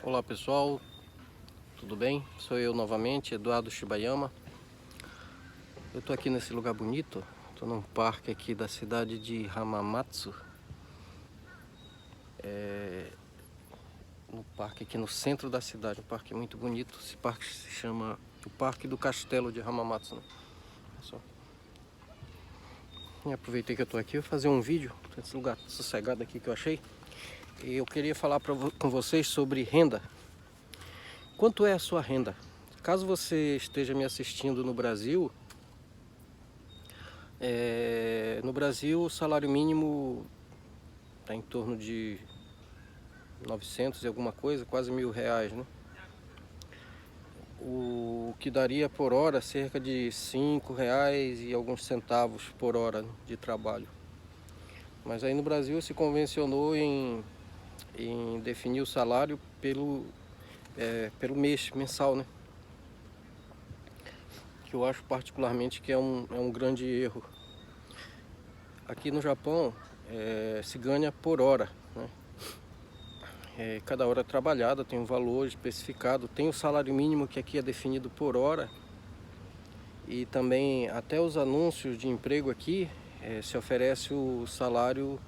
Olá pessoal, tudo bem? Sou eu novamente, Eduardo Shibayama. Eu tô aqui nesse lugar bonito, tô num parque aqui da cidade de Hamamatsu. No parque aqui no centro da cidade, um parque muito bonito. Esse parque se chama o Parque do Castelo de Hamamatsu, né? Pessoal, e aproveitei que eu tô aqui, vou fazer um vídeo nesse lugar sossegado aqui que eu achei. E eu queria falar com vocês sobre renda. Quanto é a sua renda? Caso você esteja me assistindo no Brasil, no Brasil o salário mínimo está em torno de 900 e alguma coisa, quase R$ 1.000, né? O que daria por hora cerca de R$ 5 e alguns centavos por hora, né, de trabalho. Mas aí no Brasil se convencionou em definir o salário pelo mês, mensal, né? Que eu acho particularmente que é um grande erro. Aqui no Japão se ganha por hora, né? Cada hora trabalhada tem um valor especificado, tem o salário mínimo que aqui é definido por hora, e também até os anúncios de emprego aqui se oferece o salário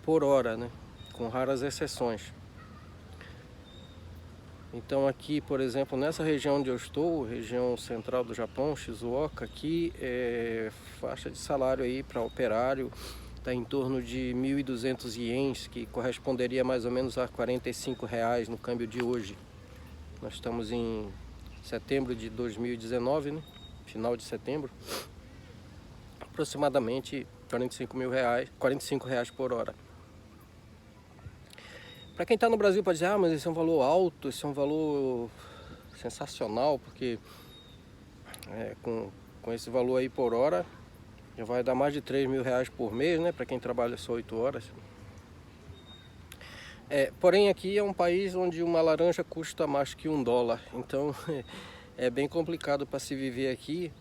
por hora, né? Com raras exceções. Então aqui, por exemplo, nessa região onde eu estou, região central do Japão, Shizuoka, aqui faixa de salário aí para operário está em torno de 1.200 ienes, que corresponderia mais ou menos a R$ 45 no câmbio de hoje. Nós estamos em setembro de 2019, né? Final de setembro. Aproximadamente R$ 45 por hora. Para quem está no Brasil pode dizer, mas esse é um valor alto, esse é um valor sensacional, porque com esse valor aí por hora já vai dar mais de R$ 3.000 por mês, né? Para quem trabalha só 8 horas. Porém aqui é um país onde uma laranja custa mais que $1, então é bem complicado para se viver aqui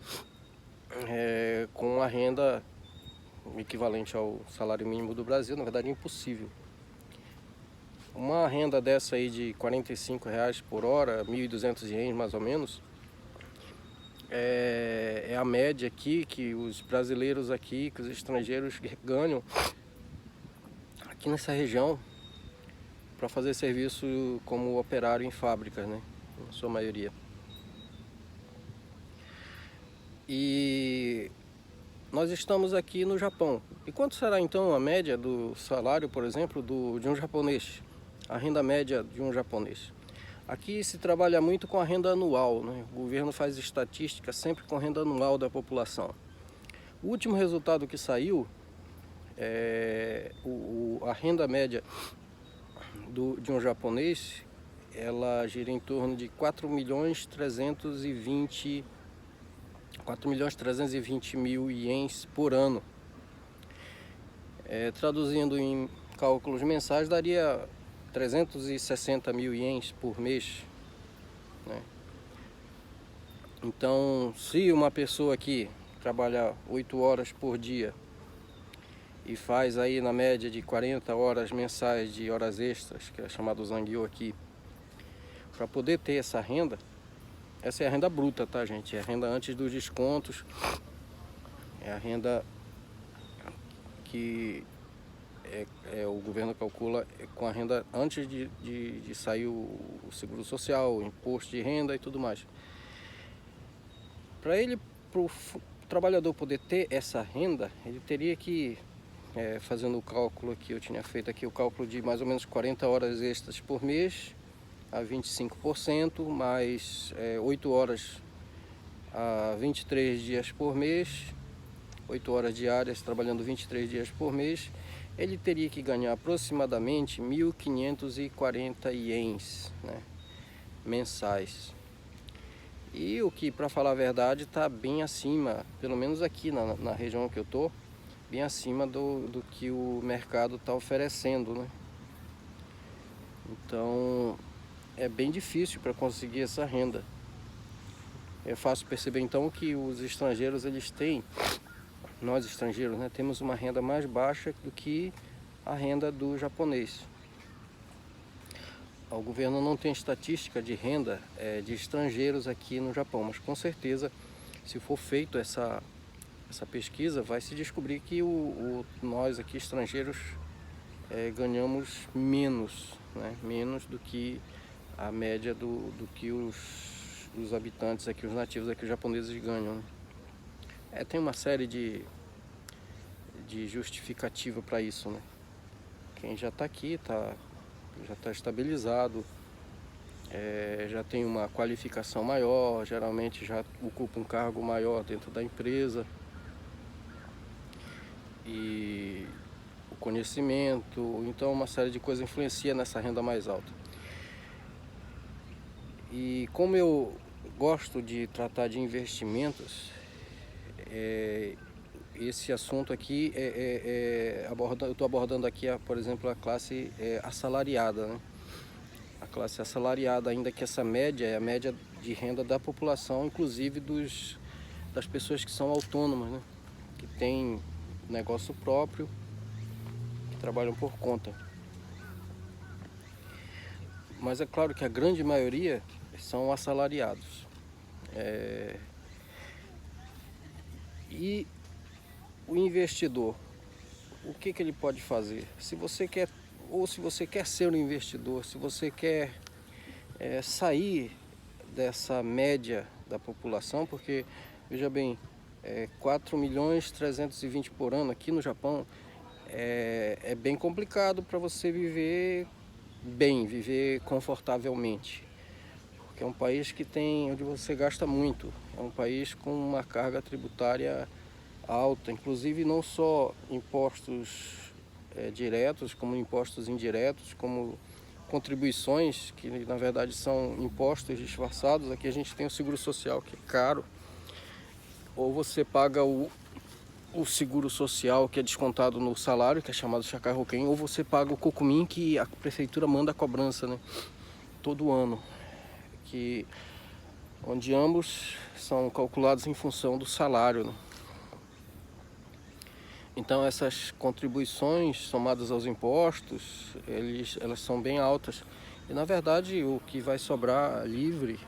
com uma renda equivalente ao salário mínimo do Brasil. Na verdade é impossível. Uma renda dessa aí de R$ 45 por hora, 1.200 ienes mais ou menos, é a média aqui que os brasileiros aqui, que os estrangeiros ganham aqui nessa região para fazer serviço como operário em fábricas, né? Na sua maioria. E nós estamos aqui no Japão. E quanto será então a média do salário, por exemplo, de um japonês? A renda média de um japonês. Aqui se trabalha muito com a renda anual, né? O governo faz estatística sempre com a renda anual da população. O último resultado que saiu, a renda média de um japonês, ela gira em torno de 4.320.000 ienes por ano. Traduzindo em cálculos mensais, daria 360.000 ienes por mês, né? Então, se uma pessoa aqui trabalha 8 horas por dia e faz aí na média de 40 horas mensais de horas extras, que é chamado Zangyo aqui, para poder ter essa renda, essa é a renda bruta, tá, gente? É a renda antes dos descontos, é a renda que o governo calcula com a renda antes de sair o seguro social, o imposto de renda e tudo mais. Para o trabalhador poder ter essa renda, ele teria que, fazendo o cálculo aqui, eu tinha feito aqui o cálculo de mais ou menos 40 horas extras por mês, a 25%, mais 8 horas a 23 dias por mês, 8 horas diárias, trabalhando 23 dias por mês, ele teria que ganhar aproximadamente 1.540 ienes, né, mensais. E o que, para falar a verdade, está bem acima, pelo menos aqui na região que eu estou, bem acima do que o mercado está oferecendo, né? Então é bem difícil para conseguir essa renda. É fácil perceber então que os estrangeiros, nós estrangeiros, né, temos uma renda mais baixa do que a renda do japonês. o governo não tem estatística de renda de estrangeiros aqui no Japão, mas com certeza, se for feito essa pesquisa, vai se descobrir que nós aqui estrangeiros ganhamos menos, né? Menos do que a média do que os habitantes aqui, os nativos aqui, os japoneses ganham, né? Tem uma série de justificativa para isso, né? Quem já está aqui já está estabilizado, já tem uma qualificação maior, geralmente já ocupa um cargo maior dentro da empresa, e o conhecimento, então uma série de coisas influencia nessa renda mais alta. E como eu gosto de tratar de investimentos, esse assunto aqui eu estou abordando aqui, por exemplo, a classe assalariada, né? A classe assalariada, ainda que essa média é a média de renda da população, inclusive das pessoas que são autônomas, né? Que têm negócio próprio, que trabalham por conta. Mas é claro que a grande maioria são assalariados. E o investidor, o que ele pode fazer? Se você quer ser um investidor, se você quer sair dessa média da população, porque, veja bem, 4.320.000 por ano aqui no Japão é bem complicado para você viver bem, viver confortavelmente. Porque é um país onde você gasta muito, é um país com uma carga tributária alta, inclusive não só impostos diretos, como impostos indiretos, como contribuições, que na verdade são impostos disfarçados. Aqui a gente tem o seguro social, que é caro, ou você paga o seguro social, que é descontado no salário, que é chamado Shakai Hoken, ou você paga o Kokumin, que a prefeitura manda a cobrança, né, todo ano, onde ambos são calculados em função do salário, né? Então essas contribuições somadas aos impostos, elas são bem altas. E na verdade o que vai sobrar livre,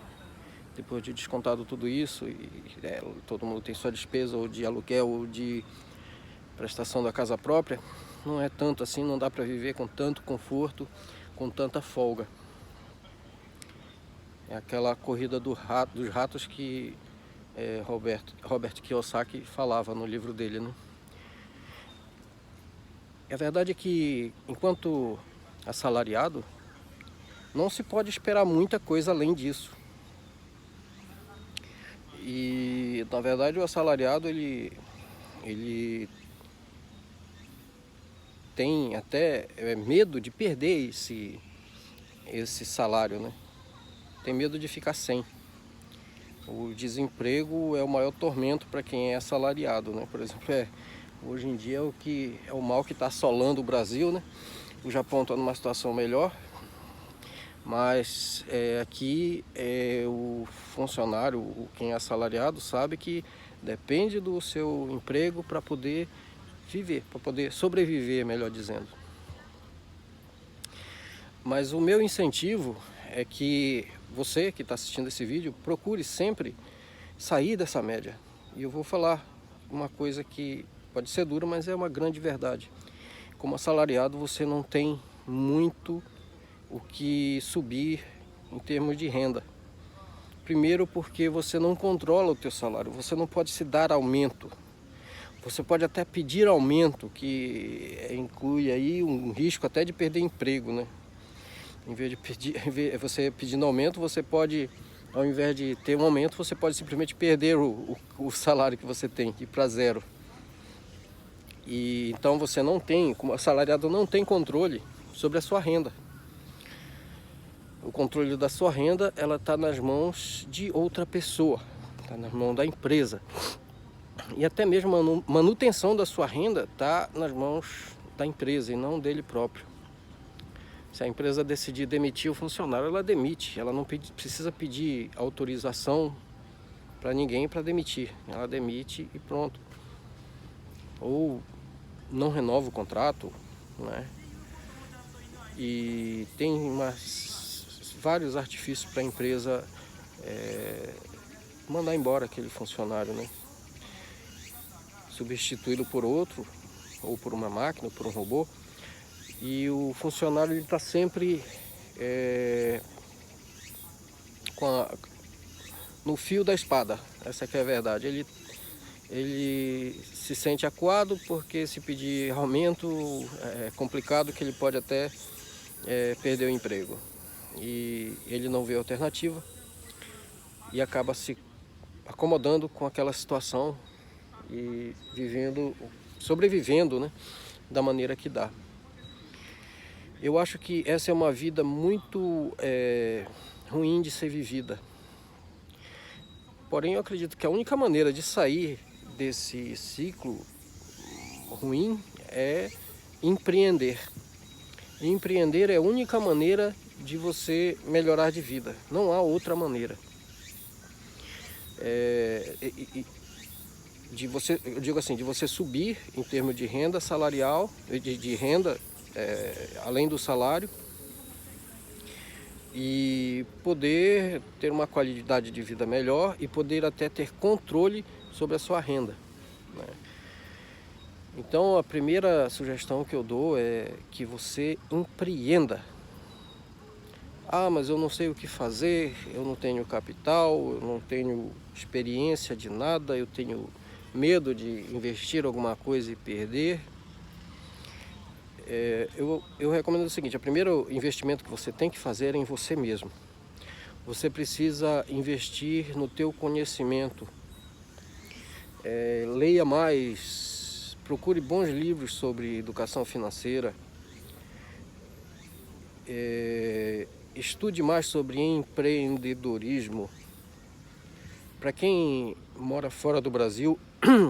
depois de descontado tudo isso, todo mundo tem sua despesa ou de aluguel ou de prestação da casa própria, não é tanto assim, não dá para viver com tanto conforto, com tanta folga. É aquela corrida dos ratos que Robert Kiyosaki falava no livro dele, né? A verdade é que, enquanto assalariado, não se pode esperar muita coisa além disso. E, na verdade, o assalariado, ele tem até medo de perder esse salário, né? Tem medo de ficar sem. O desemprego é o maior tormento para quem é assalariado, né? Por exemplo, hoje em dia é o mal que está assolando o Brasil, né? O Japão está numa situação melhor, mas aqui o funcionário, quem é assalariado, sabe que depende do seu emprego para poder viver, para poder sobreviver, melhor dizendo. Mas o meu incentivo é que você que está assistindo esse vídeo procure sempre sair dessa média. E eu vou falar uma coisa que pode ser dura, mas é uma grande verdade. Como assalariado, você não tem muito o que subir em termos de renda. Primeiro porque você não controla o teu salário, você não pode se dar aumento. Você pode até pedir aumento, que inclui aí um risco até de perder emprego, né? Em vez de você pedindo aumento, você pode, ao invés de ter um aumento, você pode simplesmente perder o salário que você tem, ir para zero. E então você como assalariado, não tem controle sobre a sua renda. O controle da sua renda, ela está nas mãos de outra pessoa, está nas mãos da empresa. E até mesmo a manutenção da sua renda está nas mãos da empresa e não dele próprio. Se a empresa decidir demitir o funcionário, ela demite. Ela não precisa pedir autorização para ninguém para demitir. Ela demite e pronto. Ou não renova o contrato, né? E tem vários artifícios para a empresa mandar embora aquele funcionário, né? Substituí-lo por outro, ou por uma máquina, ou por um robô. E o funcionário está sempre no fio da espada. Essa que é a verdade. Ele se sente acuado porque se pedir aumento é complicado, que ele pode até perder o emprego. E ele não vê alternativa e acaba se acomodando com aquela situação e sobrevivendo, né, da maneira que dá. Eu acho que essa é uma vida muito ruim de ser vivida. Porém, eu acredito que a única maneira de sair desse ciclo ruim é empreender. E empreender é a única maneira de você melhorar de vida. Não há outra maneira. Eu digo assim, de você subir em termos de renda salarial, de renda além do salário, e poder ter uma qualidade de vida melhor e poder até ter controle sobre a sua renda, né? Então, a primeira sugestão que eu dou é que você empreenda. Ah, mas eu não sei o que fazer, eu não tenho capital, eu não tenho experiência de nada, eu tenho medo de investir alguma coisa e perder. Eu recomendo o seguinte: o primeiro investimento que você tem que fazer é em você mesmo. Você precisa investir no teu conhecimento. Leia mais, procure bons livros sobre educação financeira. Estude mais sobre empreendedorismo. Para quem mora fora do Brasil,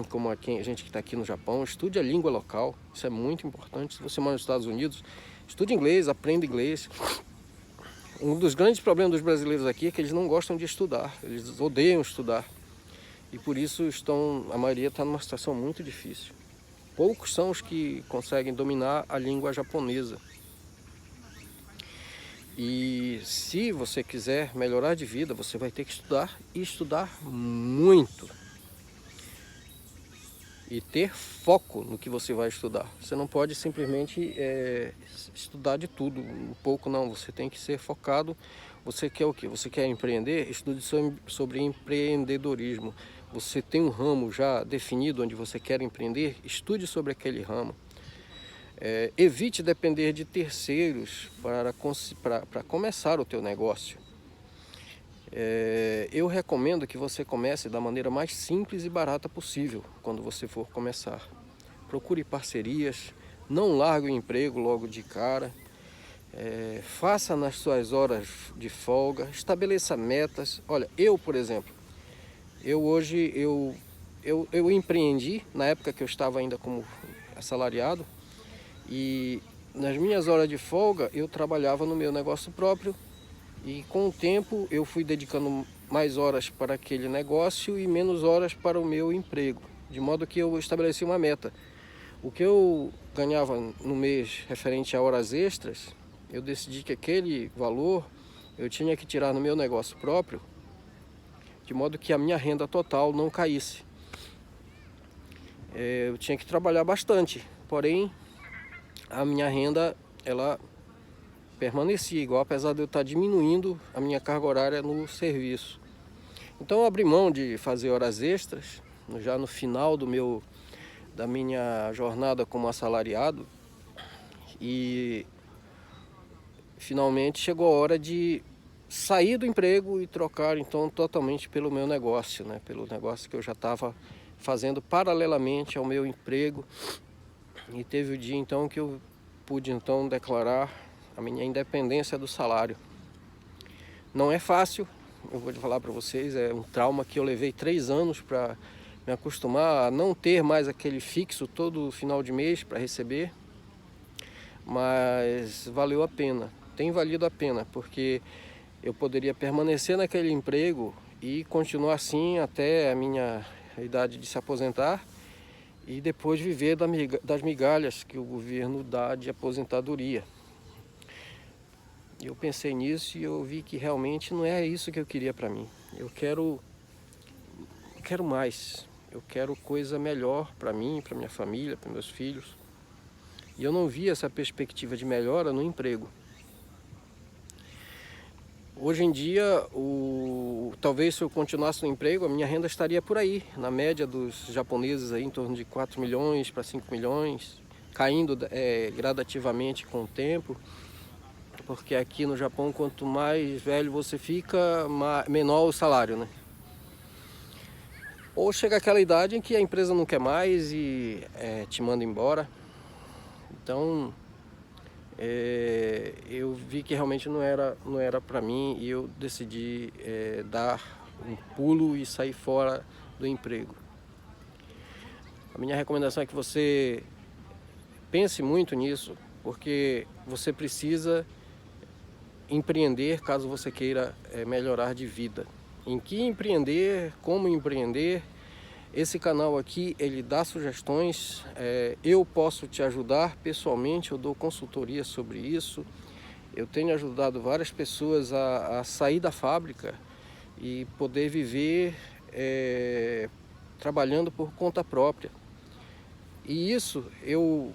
como a gente que está aqui no Japão, estude a língua local. Isso é muito importante. Se você mora nos Estados Unidos, estude inglês, aprenda inglês. Um dos grandes problemas dos brasileiros aqui é que eles não gostam de estudar. Eles odeiam estudar. E por isso a maioria está numa situação muito difícil. Poucos são os que conseguem dominar a língua japonesa. E se você quiser melhorar de vida, você vai ter que estudar, e estudar muito. E ter foco no que você vai estudar. Você não pode simplesmente estudar de tudo, um pouco não. Você tem que ser focado. Você quer o quê? Você quer empreender? Estude sobre empreendedorismo. Você tem um ramo já definido onde você quer empreender? Estude sobre aquele ramo. Evite depender de terceiros para começar o teu negócio. Eu recomendo que você comece da maneira mais simples e barata possível quando você for começar. Procure parcerias, não largue o emprego logo de cara. Faça nas suas horas de folga, estabeleça metas. Olha, por exemplo, hoje eu empreendi na época que eu estava ainda como assalariado. E nas minhas horas de folga eu trabalhava no meu negócio próprio, e com o tempo eu fui dedicando mais horas para aquele negócio e menos horas para o meu emprego, de modo que eu estabeleci uma meta. O que eu ganhava no mês referente a horas extras, eu decidi que aquele valor eu tinha que tirar no meu negócio próprio, de modo que a minha renda total não caísse. Eu tinha que trabalhar bastante, porém a minha renda, ela permanecia igual, apesar de eu estar diminuindo a minha carga horária no serviço. Então eu abri mão de fazer horas extras, já no final da minha jornada como assalariado, e finalmente chegou a hora de sair do emprego e trocar então totalmente pelo meu negócio, né? Pelo negócio que eu já estava fazendo paralelamente ao meu emprego. E teve o dia então que eu pude então declarar a minha independência do salário. Não é fácil, eu vou falar para vocês, é um trauma que eu levei 3 anos para me acostumar a não ter mais aquele fixo todo final de mês para receber. Mas valeu a pena, tem valido a pena, porque eu poderia permanecer naquele emprego e continuar assim até a minha idade de se aposentar, e depois viver das migalhas que o governo dá de aposentadoria. E eu pensei nisso e eu vi que realmente não é isso que eu queria para mim. Eu quero mais. Eu quero coisa melhor para mim, para minha família, para meus filhos. E eu não vi essa perspectiva de melhora no emprego. Hoje em dia, talvez se eu continuasse no emprego, a minha renda estaria por aí, na média dos japoneses, aí, em torno de 4 milhões para 5 milhões, caindo gradativamente com o tempo, porque aqui no Japão, quanto mais velho você fica, menor o salário, né? Ou chega aquela idade em que a empresa não quer mais e te manda embora. Então, eu vi que realmente não era para mim e eu decidi dar um pulo e sair fora do emprego. A minha recomendação é que você pense muito nisso, porque você precisa empreender caso você queira melhorar de vida. Em que empreender, como empreender. Esse canal aqui, ele dá sugestões, eu posso te ajudar pessoalmente, eu dou consultoria sobre isso. Eu tenho ajudado várias pessoas a sair da fábrica e poder viver trabalhando por conta própria. E isso eu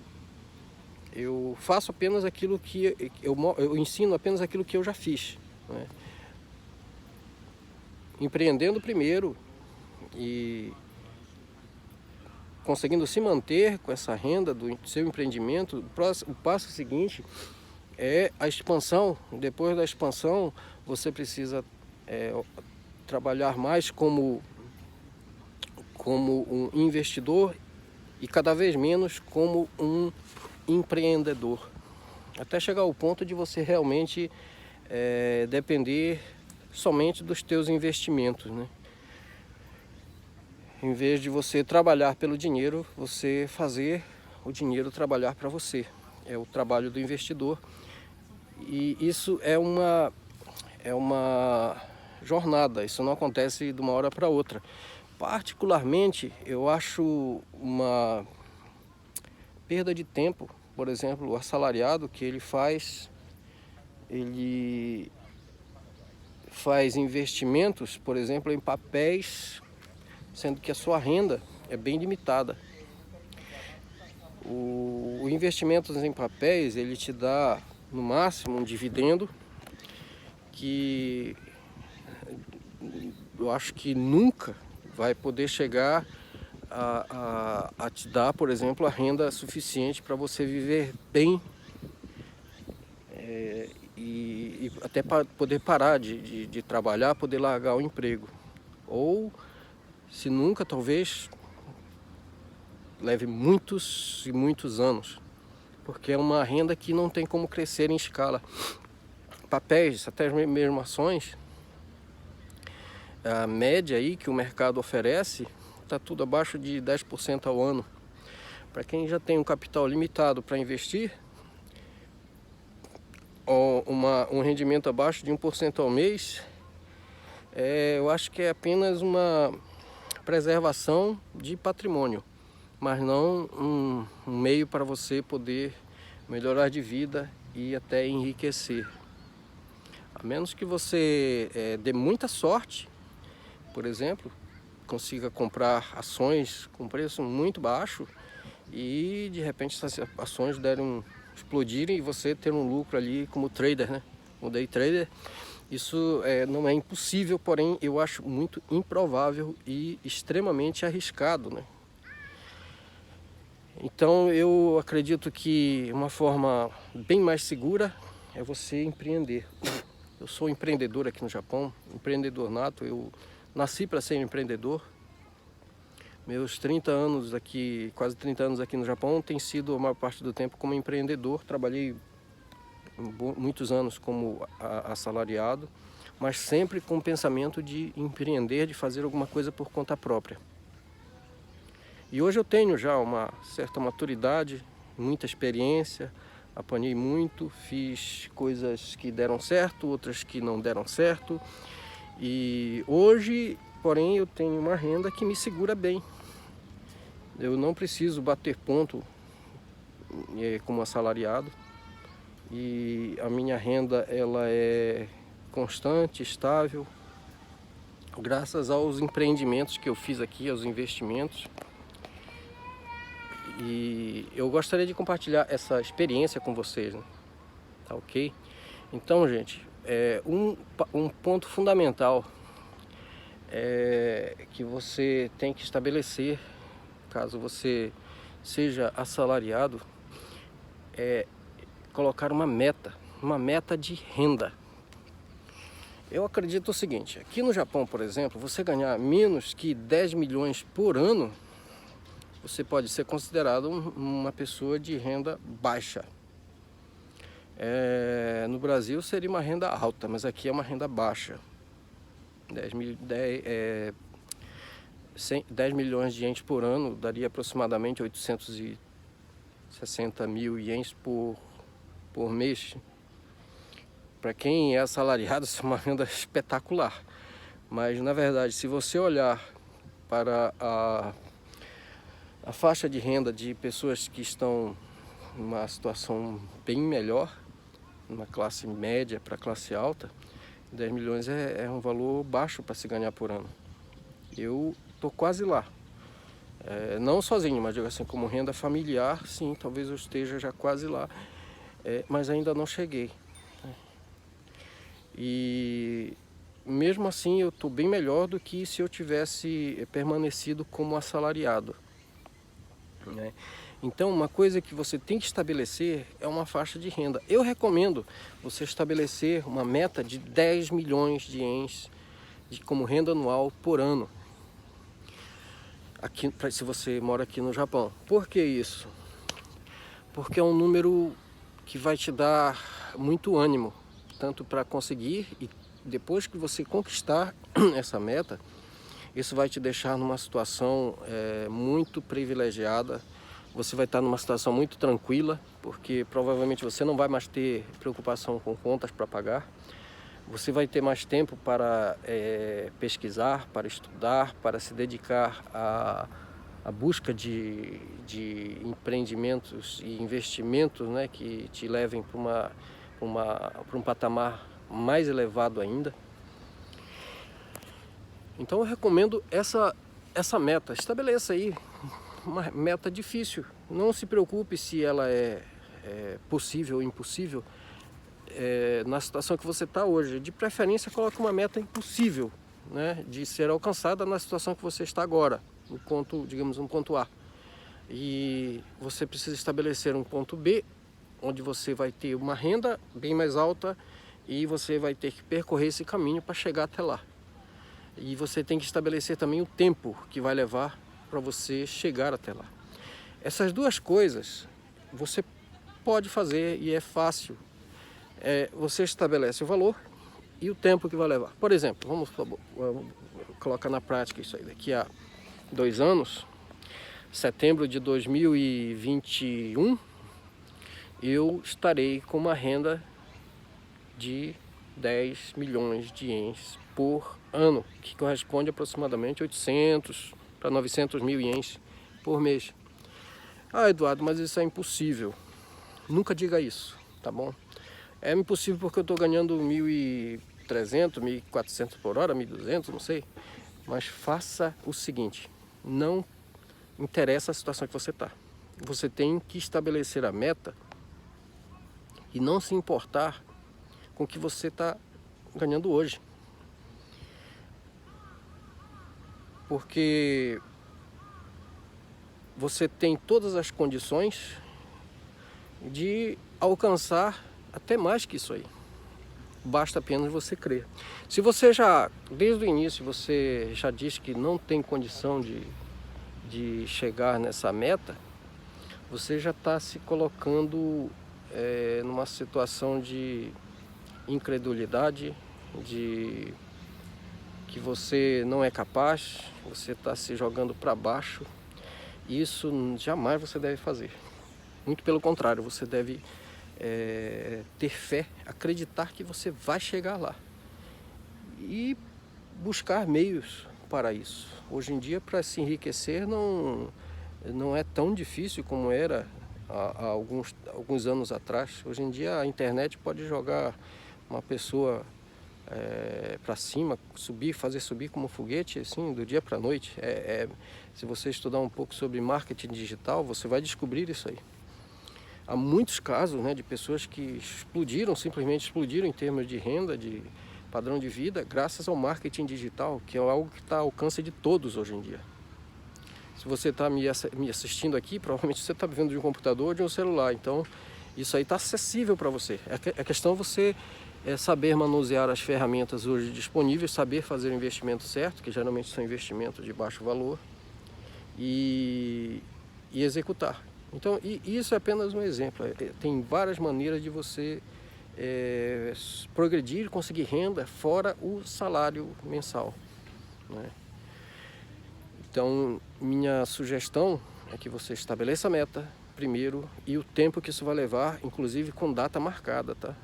faço apenas aquilo que eu ensino apenas aquilo que eu já fiz, né? Empreendendo primeiro e conseguindo se manter com essa renda do seu empreendimento. O passo seguinte é a expansão. Depois da expansão, você precisa trabalhar mais como um investidor e cada vez menos como um empreendedor, até chegar ao ponto de você realmente depender somente dos teus investimentos, né? Em vez de você trabalhar pelo dinheiro, você fazer o dinheiro trabalhar para você. É o trabalho do investidor. E isso é uma jornada, isso não acontece de uma hora para outra. Particularmente, eu acho uma perda de tempo, por exemplo, o assalariado que ele faz investimentos, por exemplo, em papéis, sendo que a sua renda é bem limitada. O investimentos em papéis, ele te dá no máximo um dividendo que eu acho que nunca vai poder chegar a te dar, por exemplo, a renda suficiente para você viver bem e até para poder parar de trabalhar, poder largar o emprego. Ou, se nunca, talvez leve muitos e muitos anos, porque é uma renda que não tem como crescer em escala. Papéis, até mesmo ações, a média aí que o mercado oferece está tudo abaixo de 10% ao ano. Para quem já tem um capital limitado para investir, um rendimento abaixo de 1% ao mês, eu acho que é apenas uma preservação de patrimônio, mas não um meio para você poder melhorar de vida e até enriquecer. A menos que você dê muita sorte, por exemplo, consiga comprar ações com preço muito baixo e de repente essas ações explodirem e você ter um lucro ali como trader, né? Como day trader. Isso não é impossível, porém eu acho muito improvável e extremamente arriscado, né? Então eu acredito que uma forma bem mais segura é você empreender. Eu sou empreendedor aqui no Japão, empreendedor nato. Eu nasci para ser empreendedor. Meus 30 anos aqui, quase 30 anos aqui no Japão, tem sido a maior parte do tempo como empreendedor. Trabalhei muitos anos como assalariado, mas sempre com o pensamento de empreender, de fazer alguma coisa por conta própria. E hoje eu tenho já uma certa maturidade, muita experiência, apanhei muito, fiz coisas que deram certo, outras que não deram certo. E hoje, porém, eu tenho uma renda que me segura bem. Eu não preciso bater ponto como assalariado. e a minha renda ela é constante, estável, graças aos empreendimentos que eu fiz aqui, aos investimentos. E eu gostaria de compartilhar essa experiência com vocês, né? Tá ok? Então, gente, um ponto fundamental que você tem que estabelecer, caso você seja assalariado, é colocar uma meta de renda. Eu acredito o seguinte: aqui no Japão, por exemplo, você ganhar menos que 10 milhões por ano, você pode ser considerado uma pessoa de renda baixa. No Brasil seria uma renda alta, mas aqui é uma renda baixa. 10 milhões de ienes por ano daria aproximadamente 860 mil ienes por mês. Para quem é assalariado, isso é uma renda espetacular. Mas na verdade, se você olhar para a faixa de renda de pessoas que estão numa situação bem melhor, numa classe média para classe alta, 10 milhões é um valor baixo para se ganhar por ano. Eu estou quase lá. Não sozinho, mas digo assim, como renda familiar, sim, talvez eu esteja já quase lá, mas ainda não cheguei. E mesmo assim eu estou bem melhor do que se eu tivesse permanecido como assalariado, né? Então, uma coisa que você tem que estabelecer é uma faixa de renda. Eu recomendo você estabelecer uma meta de 10 milhões de ienes como renda anual por ano, aqui, se você mora aqui no Japão. Por que isso? Porque é um número que vai te dar muito ânimo, tanto para conseguir, e depois que você conquistar essa meta, isso vai te deixar numa situação muito privilegiada. Você vai estar numa situação muito tranquila, porque provavelmente você não vai mais ter preocupação com contas para pagar. Você vai ter mais tempo para pesquisar, para estudar, para se dedicar à busca de empreendimentos e investimentos, né, que te levem para um patamar mais elevado ainda. Então eu recomendo essa meta. Estabeleça aí uma meta difícil. Não se preocupe se ela é possível ou impossível. Na situação que você está hoje, de preferência coloque uma meta impossível, né, de ser alcançada na situação que você está agora, no ponto, digamos, um ponto A. E você precisa estabelecer um ponto B, onde você vai ter uma renda bem mais alta e você vai ter que percorrer esse caminho para chegar até lá. E você tem que estabelecer também o tempo que vai levar para você chegar até lá. Essas duas coisas você pode fazer e é fácil. Você estabelece o valor e o tempo que vai levar. Por exemplo, vamos colocar na prática isso aí. Daqui a 2 anos, setembro de 2021, eu estarei com uma renda de 10 milhões de ienes por ano, que corresponde a aproximadamente 800 para 900 mil ienes por mês. Ah, Eduardo, mas isso é impossível. Nunca diga isso, tá bom? É impossível porque eu estou ganhando 1.300, 1.400 por hora, 1.200, não sei. Mas faça o seguinte: não interessa a situação que você está. Você tem que estabelecer a meta e não se importar com o que você está ganhando hoje. Porque você tem todas as condições de alcançar até mais que isso aí. Basta apenas você crer. Se você já, desde o início, você já disse que não tem condição de chegar nessa meta, você já está se colocando numa situação de incredulidade, de que você não é capaz, você está se jogando para baixo. Isso jamais você deve fazer. Muito pelo contrário, você deve ter fé, acreditar que você vai chegar lá e buscar meios para isso. Hoje em dia, para se enriquecer não é tão difícil como era há alguns anos atrás. Hoje em dia a internet pode jogar uma pessoa para cima, fazer subir como foguete, assim, do dia para a noite. Se você estudar um pouco sobre marketing digital, você vai descobrir isso aí. Há muitos casos, né, de pessoas que simplesmente explodiram em termos de renda, de padrão de vida, graças ao marketing digital, que é algo que está ao alcance de todos hoje em dia. Se você está me assistindo aqui, provavelmente você está vendo de um computador ou de um celular, então isso aí está acessível para você. É questão você saber manusear as ferramentas hoje disponíveis, saber fazer o investimento certo, que geralmente são investimentos de baixo valor, e executar. Então, isso é apenas um exemplo. Tem várias maneiras de você progredir, conseguir renda fora o salário mensal, né? Então, minha sugestão é que você estabeleça a meta primeiro e o tempo que isso vai levar, inclusive com data marcada, tá?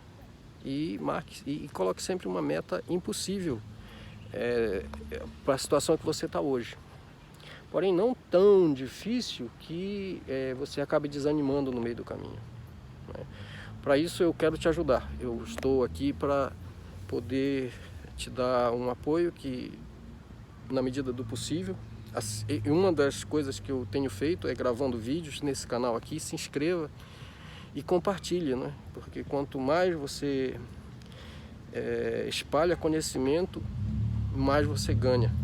E coloque sempre uma meta impossível para a situação que você está hoje. Porém, não tão difícil que você acabe desanimando no meio do caminho, né? Para isso eu quero te ajudar. Eu estou aqui para poder te dar um apoio que, na medida do possível. E uma das coisas que eu tenho feito é gravando vídeos nesse canal aqui. Se inscreva e compartilhe, né? Porque quanto mais você espalha conhecimento, mais você ganha.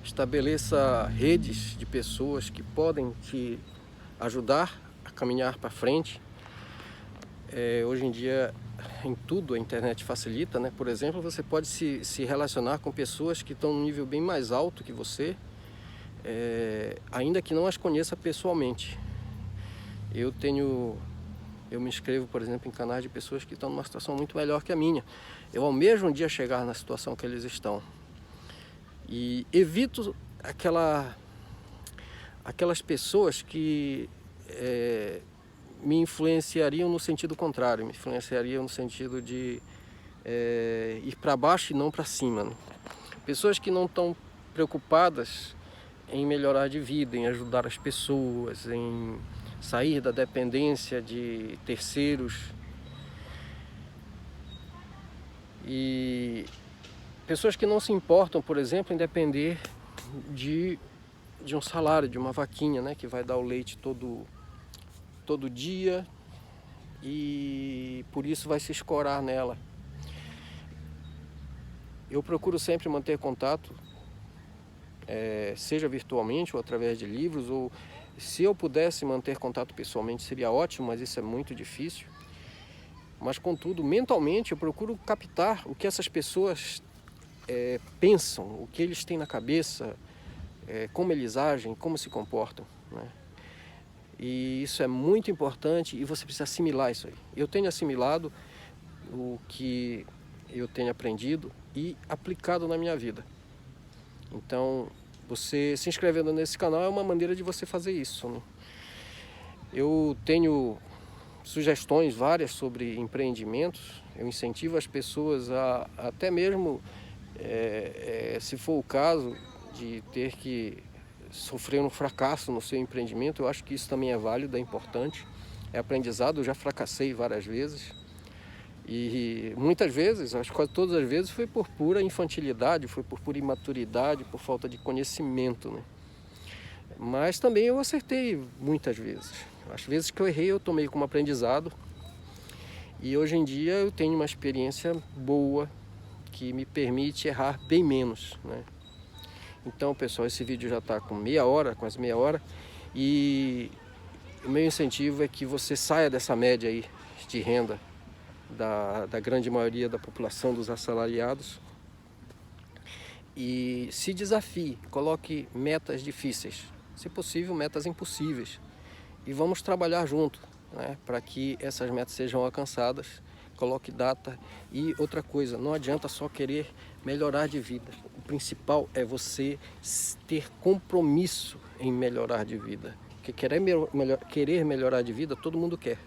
Estabeleça redes de pessoas que podem te ajudar a caminhar para frente. Hoje em dia, em tudo a internet facilita, né? Por exemplo, você pode se relacionar com pessoas que estão num nível bem mais alto que você, ainda que não as conheça pessoalmente. Eu me inscrevo, por exemplo, em canais de pessoas que estão numa situação muito melhor que a minha. Eu almejo um dia chegar na situação que eles estão. E evito aquelas pessoas que me influenciariam no sentido contrário, me influenciariam no sentido de ir para baixo e não para cima, né? Pessoas que não estão preocupadas em melhorar de vida, em ajudar as pessoas, em sair da dependência de terceiros. E pessoas que não se importam, por exemplo, em depender de um salário, de uma vaquinha, né, que vai dar o leite todo dia e por isso vai se escorar nela. Eu procuro sempre manter contato, seja virtualmente ou através de livros, ou se eu pudesse manter contato pessoalmente seria ótimo, mas isso é muito difícil. Mas contudo, mentalmente eu procuro captar o que essas pessoas pensam, o que eles têm na cabeça, como eles agem, como se comportam, né? E isso é muito importante e você precisa assimilar isso aí. Eu tenho assimilado o que eu tenho aprendido e aplicado na minha vida. Então, você se inscrevendo nesse canal é uma maneira de você fazer isso, né? Eu tenho sugestões várias sobre empreendimentos. Eu incentivo as pessoas a até mesmo, se for o caso de ter que sofrer um fracasso no seu empreendimento, eu acho que isso também é válido, é importante, é aprendizado. Eu já fracassei várias vezes e muitas vezes, acho que quase todas as vezes, foi por pura infantilidade, foi por pura imaturidade, por falta de conhecimento, né? Mas também eu acertei muitas vezes. As vezes que eu errei eu tomei como aprendizado e hoje em dia eu tenho uma experiência boa que me permite errar bem menos, né? Então, pessoal, esse vídeo já está com meia hora, quase meia hora, e o meu incentivo é que você saia dessa média aí de renda da grande maioria da população, dos assalariados, e se desafie, coloque metas difíceis, se possível metas impossíveis, e vamos trabalhar junto, né, para que essas metas sejam alcançadas. Coloque data. E outra coisa, não adianta só querer melhorar de vida. O principal é você ter compromisso em melhorar de vida. Porque querer melhorar de vida todo mundo quer,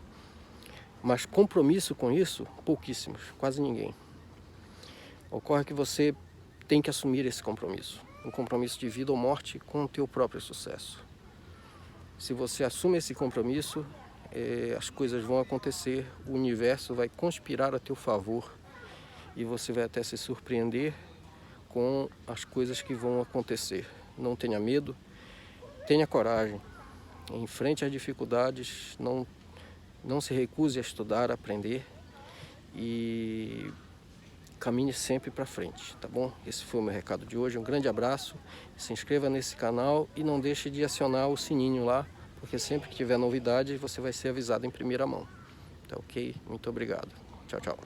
mas compromisso com isso, pouquíssimos, quase ninguém. Ocorre que você tem que assumir esse compromisso, um compromisso de vida ou morte com o teu próprio sucesso. Se você assume esse compromisso, as coisas vão acontecer, o universo vai conspirar a teu favor e você vai até se surpreender com as coisas que vão acontecer. Não tenha medo, tenha coragem, enfrente as dificuldades, não se recuse a estudar, a aprender e caminhe sempre para frente, tá bom? Esse foi o meu recado de hoje, um grande abraço, se inscreva nesse canal e não deixe de acionar o sininho lá, porque sempre que tiver novidade você vai ser avisado em primeira mão, tá ok? Muito obrigado, tchau, tchau.